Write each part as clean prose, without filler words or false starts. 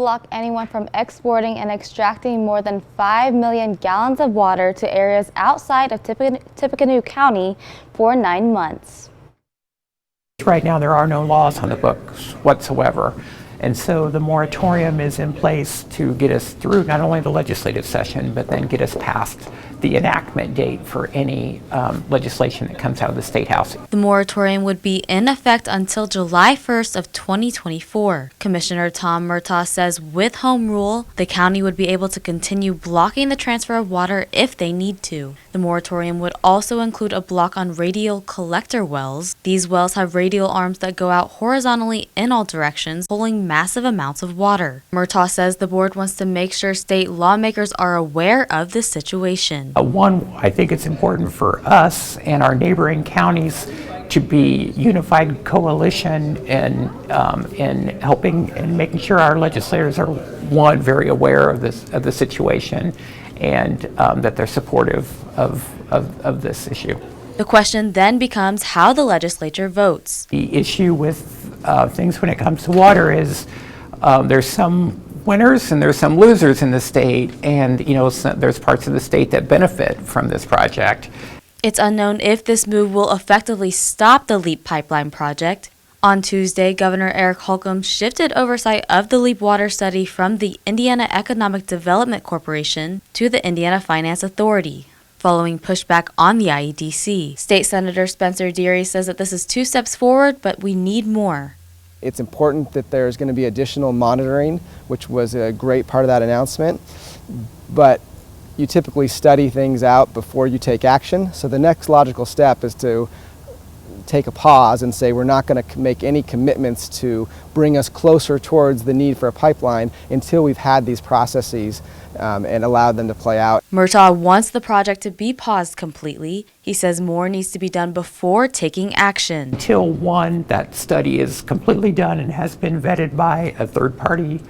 Block anyone from exporting and extracting more than 5 million gallons of water to areas outside of Tippecanoe County for 9 months. Right now there are no laws on the books whatsoever, and so the moratorium is in place to get us through not only the legislative session but then get us past the enactment date for any legislation that comes out of the State House. The moratorium would be in effect until July 1st of 2024. Commissioner Tom Murtaugh says with home rule, the county would be able to continue blocking the transfer of water if they need to. The moratorium would also include a block on radial collector wells. These wells have radial arms that go out horizontally in all directions, pulling massive amounts of water. Murtaugh says the board wants to make sure state lawmakers are aware of the situation. One, I think it's important for us and our neighboring counties to be unified coalition in helping and making sure our legislators are, one, very aware of the situation, and that they're supportive of this issue. The question then becomes how the legislature votes. The issue with things when it comes to water is there's some winners and there's some losers in the state, and there's parts of the state that benefit from this project. It's unknown if this move will effectively stop the LEAP pipeline project. On Tuesday, Governor Eric Holcomb shifted oversight of the LEAP water study from the Indiana Economic Development Corporation to the Indiana Finance Authority, following pushback on the IEDC. State Senator Spencer Deary says that this is 2 steps forward, but we need more. It's important that there's going to be additional monitoring, which was a great part of that announcement, but you typically study things out before you take action. So the next logical step is to take a pause and say we're not going to make any commitments to bring us closer towards the need for a pipeline until we've had these processes and allowed them to play out. Murtaugh wants the project to be paused completely. He says more needs to be done before taking action. Until, one, that study is completely done and has been vetted by a third party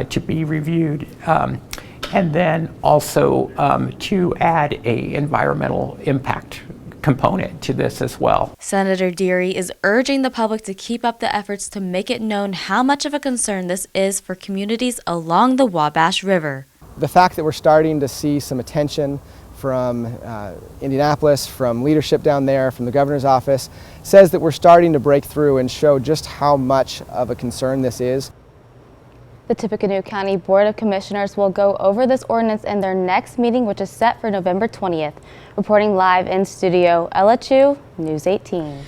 to be reviewed, and then also to add a environmental impact component to this as well. Senator Deary is urging the public to keep up the efforts to make it known how much of a concern this is for communities along the Wabash River. The fact that we're starting to see some attention from Indianapolis, from leadership down there, from the governor's office, says that we're starting to break through and show just how much of a concern this is. The Tippecanoe County Board of Commissioners will go over this ordinance in their next meeting, which is set for November 20th. Reporting live in studio, Ella Chu, News 18.